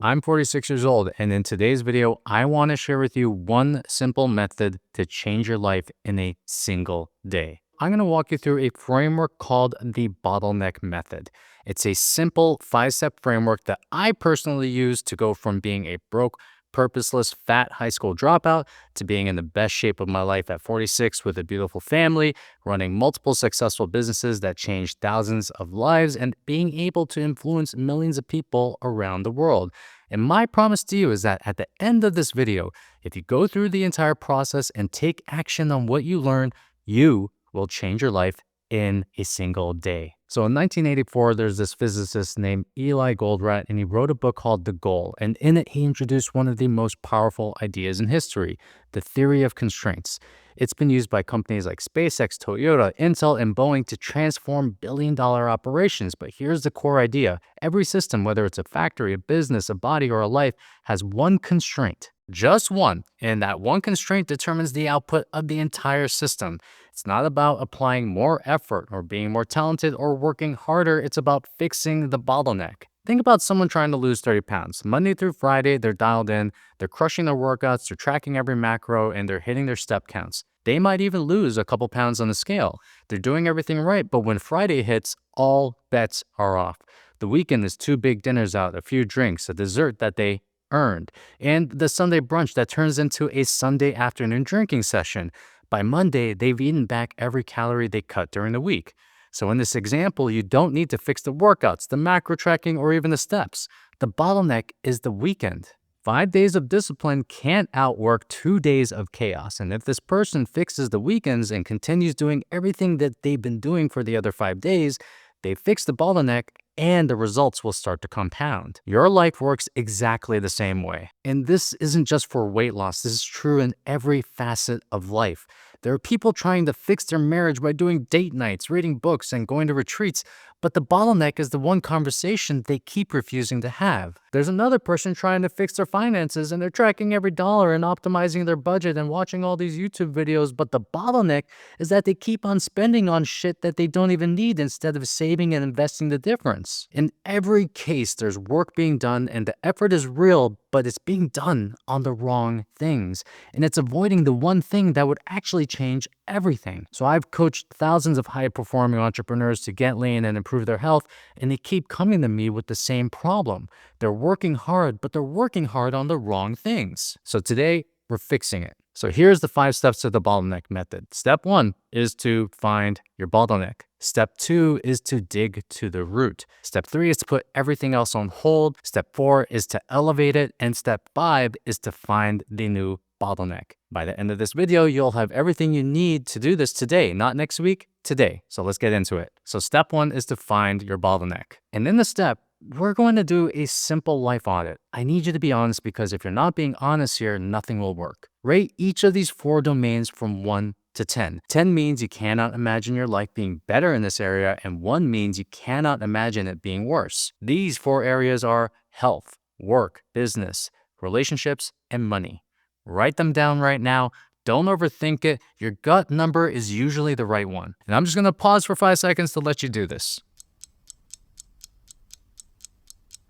I'm 46 years old, and in today's video, I want to share with you one simple method to change your life in a single day. I'm going to walk you through a framework called the bottleneck method. It's a simple 5-step framework that I personally use to go from being a broke, purposeless, fat high school dropout to being in the best shape of my life at 46 with a beautiful family, running multiple successful businesses that changed thousands of lives, and being able to influence millions of people around the world. And my promise to you is that at the end of this video, if you go through the entire process and take action on what you learn, you will change your life in a single day. So in 1984, there's this physicist named Eli Goldratt, and he wrote a book called The Goal. And in it, he introduced one of the most powerful ideas in history, the theory of constraints. It's been used by companies like SpaceX, Toyota, Intel, and Boeing to transform billion-dollar operations. But here's the core idea. Every system, whether it's a factory, a business, a body, or a life, has one constraint. Just one. And that one constraint determines the output of the entire system. It's not about applying more effort or being more talented or working harder. It's about fixing the bottleneck. Think about someone trying to lose 30 pounds. Monday through Friday, they're dialed in, they're crushing their workouts, they're tracking every macro, and they're hitting their step counts. They might even lose a couple pounds on the scale. They're doing everything right, but when Friday hits, all bets are off. The weekend is 2 big dinners out, a few drinks, a dessert that they earned, and the Sunday brunch that turns into a Sunday afternoon drinking session. By Monday, they've eaten back every calorie they cut during the week. So in this example, you don't need to fix the workouts, the macro tracking, or even the steps. The bottleneck is the weekend. 5 days of discipline can't outwork 2 days of chaos. And if this person fixes the weekends and continues doing everything that they've been doing for the other 5 days, they fix the bottleneck and the results will start to compound. Your life works exactly the same way. And this isn't just for weight loss. This is true in every facet of life. There are people trying to fix their marriage by doing date nights, reading books, and going to retreats, but the bottleneck is the one conversation they keep refusing to have. There's another person trying to fix their finances, and they're tracking every dollar and optimizing their budget and watching all these YouTube videos, but the bottleneck is that they keep on spending on shit that they don't even need instead of saving and investing the difference. In every case, there's work being done, and the effort is real, but it's being done on the wrong things. And it's avoiding the one thing that would actually change everything. So I've coached thousands of high-performing entrepreneurs to get lean and improve their health, and they keep coming to me with the same problem. They're working hard, but they're working hard on the wrong things. So today, we're fixing it. So here's the 5 steps to the bottleneck method. Step 1 is to find your bottleneck. Step 2 is to dig to the root. Step 3 is to put everything else on hold. Step 4 is to elevate it. And step 5 is to find the new bottleneck. By the end of this video, you'll have everything you need to do this today, not next week, today. So let's get into it. So step 1 is to find your bottleneck. And in the step, we're going to do a simple life audit. I need you to be honest because if you're not being honest here, nothing will work. Rate each of these 4 domains from 1 to 10. 10 means you cannot imagine your life being better in this area, and 1 means you cannot imagine it being worse. These 4 areas are health, work, business, relationships, and money. Write them down right now. Don't overthink it. Your gut number is usually the right one. And I'm just going to pause for 5 seconds to let you do this.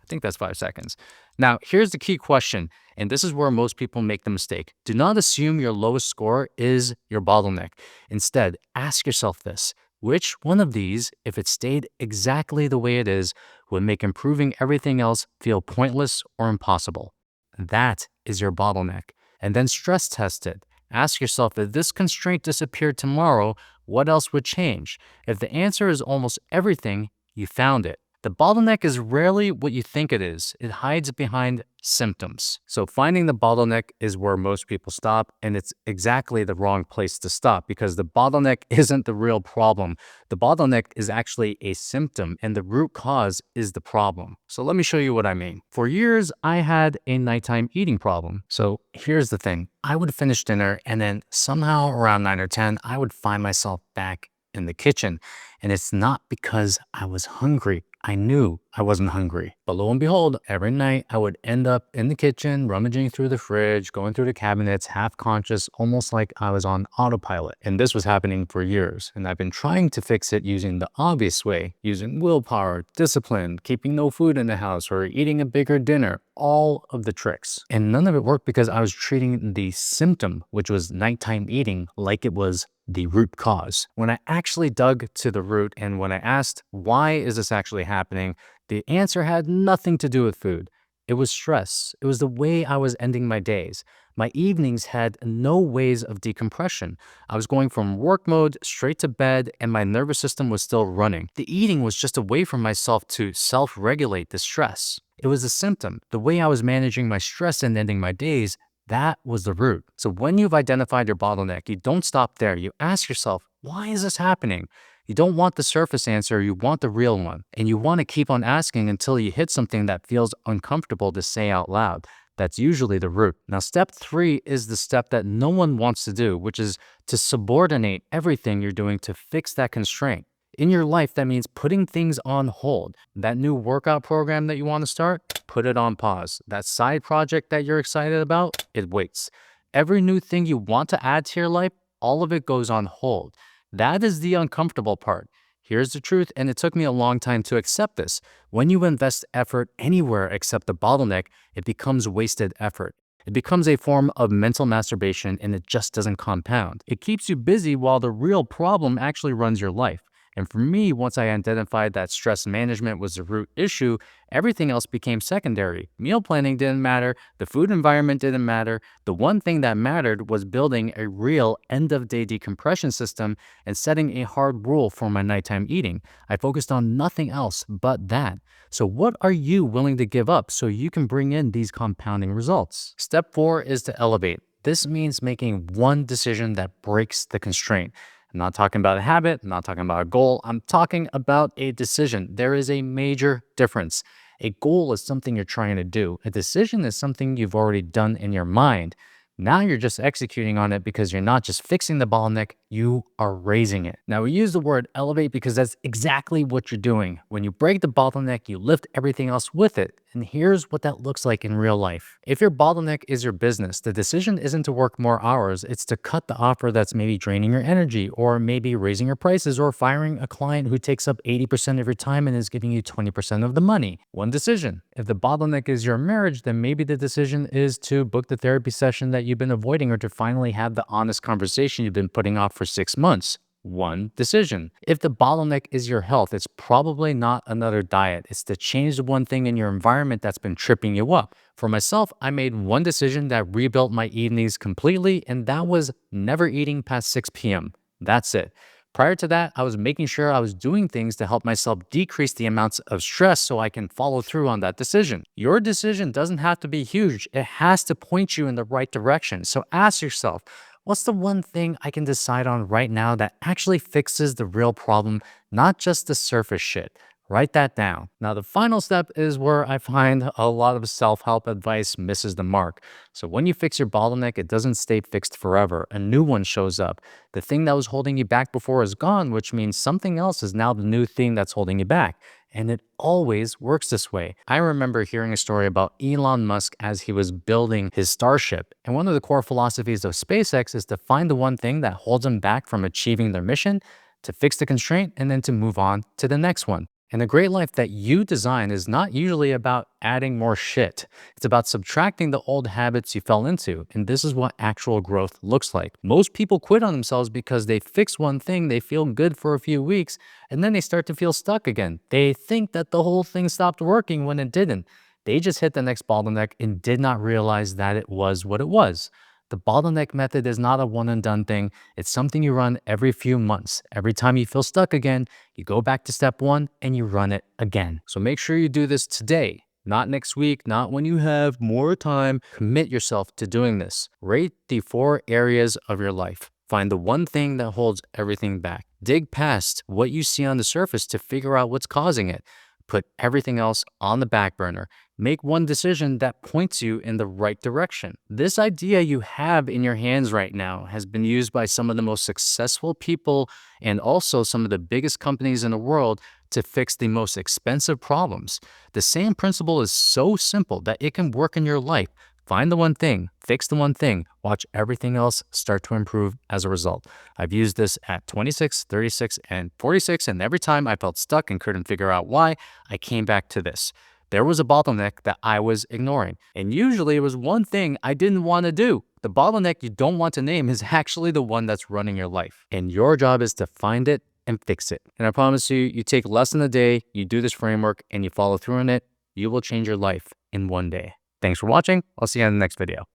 I think that's 5 seconds. Now, here's the key question, and this is where most people make the mistake. Do not assume your lowest score is your bottleneck. Instead, ask yourself this. Which one of these, if it stayed exactly the way it is, would make improving everything else feel pointless or impossible? That is your bottleneck. And then stress test it. Ask yourself, if this constraint disappeared tomorrow, what else would change? If the answer is almost everything, you found it. The bottleneck is rarely what you think it is. It hides behind symptoms. So finding the bottleneck is where most people stop, and it's exactly the wrong place to stop because the bottleneck isn't the real problem. The bottleneck is actually a symptom, and the root cause is the problem. So let me show you what I mean. For years, I had a nighttime eating problem. So here's the thing. I would finish dinner, and then somehow around 9 or 10, I would find myself back in the kitchen. And it's not because I was hungry. I knew I wasn't hungry. But lo and behold, every night I would end up in the kitchen, rummaging through the fridge, going through the cabinets, half conscious, almost like I was on autopilot. And this was happening for years. And I've been trying to fix it using the obvious way, using willpower, discipline, keeping no food in the house, or eating a bigger dinner, all of the tricks. And none of it worked because I was treating the symptom, which was nighttime eating, like it was the root cause. When I actually dug to the root and when I asked, why is this actually happening? The answer had nothing to do with food. It was stress. It was the way I was ending my days. My evenings had no ways of decompression. I was going from work mode straight to bed and my nervous system was still running. The eating was just a way for myself to self-regulate the stress. It was a symptom. The way I was managing my stress and ending my days, that was the root. So when you've identified your bottleneck, you don't stop there. You ask yourself, why is this happening? You don't want the surface answer, you want the real one. And you want to keep on asking until you hit something that feels uncomfortable to say out loud. That's usually the root. Now, step 3 is the step that no one wants to do, which is to subordinate everything you're doing to fix that constraint. In your life, that means putting things on hold. That new workout program that you want to start, put it on pause. That side project that you're excited about, it waits. Every new thing you want to add to your life, all of it goes on hold. That is the uncomfortable part. Here's the truth, and it took me a long time to accept this. When you invest effort anywhere except the bottleneck, it becomes wasted effort. It becomes a form of mental masturbation and it just doesn't compound. It keeps you busy while the real problem actually runs your life. And for me, once I identified that stress management was the root issue, everything else became secondary. Meal planning didn't matter. The food environment didn't matter. The one thing that mattered was building a real end-of-day decompression system and setting a hard rule for my nighttime eating. I focused on nothing else but that. So what are you willing to give up so you can bring in these compounding results? Step 4 is to elevate. This means making one decision that breaks the constraint. I'm not talking about a habit, I'm not talking about a goal, I'm talking about a decision. There is a major difference. A goal is something you're trying to do. A decision is something you've already done in your mind. Now you're just executing on it because you're not just fixing the bottleneck, you are raising it. Now we use the word elevate because that's exactly what you're doing. When you break the bottleneck, you lift everything else with it. And here's what that looks like in real life. If your bottleneck is your business, the decision isn't to work more hours, it's to cut the offer that's maybe draining your energy, or maybe raising your prices, or firing a client who takes up 80% of your time and is giving you 20% of the money. One decision. If the bottleneck is your marriage, then maybe the decision is to book the therapy session that you've been avoiding or to finally have the honest conversation you've been putting off for 6 months. One decision. If the bottleneck is your health, it's probably not another diet. It's to change the one thing in your environment that's been tripping you up. For myself, I made one decision that rebuilt my evenings completely, and that was never eating past 6 p.m. That's it. Prior to that, I was making sure I was doing things to help myself decrease the amounts of stress so I can follow through on that decision. Your decision doesn't have to be huge. It has to point you in the right direction. So ask yourself, what's the one thing I can decide on right now that actually fixes the real problem, not just the surface shit? Write that down. Now, the final step is where I find a lot of self-help advice misses the mark. So when you fix your bottleneck, it doesn't stay fixed forever. A new one shows up. The thing that was holding you back before is gone, which means something else is now the new thing that's holding you back. And it always works this way. I remember hearing a story about Elon Musk as he was building his Starship. And one of the core philosophies of SpaceX is to find the one thing that holds them back from achieving their mission, to fix the constraint, and then to move on to the next one. And the great life that you design is not usually about adding more shit. It's about subtracting the old habits you fell into. And this is what actual growth looks like. Most people quit on themselves because they fix one thing, they feel good for a few weeks, and then they start to feel stuck again. They think that the whole thing stopped working when it didn't. They just hit the next bottleneck and did not realize that it was what it was. The bottleneck method is not a one and done thing. It's something you run every few months. Every time you feel stuck again, you go back to step 1 and you run it again. So make sure you do this today, not next week, not when you have more time. Commit yourself to doing this. Rate the 4 areas of your life. Find the one thing that holds everything back. Dig past what you see on the surface to figure out what's causing it. Put everything else on the back burner. Make one decision that points you in the right direction. This idea you have in your hands right now has been used by some of the most successful people and also some of the biggest companies in the world to fix the most expensive problems. The same principle is so simple that it can work in your life. Find the one thing, fix the one thing, watch everything else start to improve as a result. I've used this at 26, 36, and 46, and every time I felt stuck and couldn't figure out why, I came back to this. There was a bottleneck that I was ignoring, and usually it was one thing I didn't want to do. The bottleneck you don't want to name is actually the one that's running your life, and your job is to find it and fix it. And I promise you, you take less than a day, you do this framework, and you follow through on it, you will change your life in one day. Thanks for watching. I'll see you in the next video.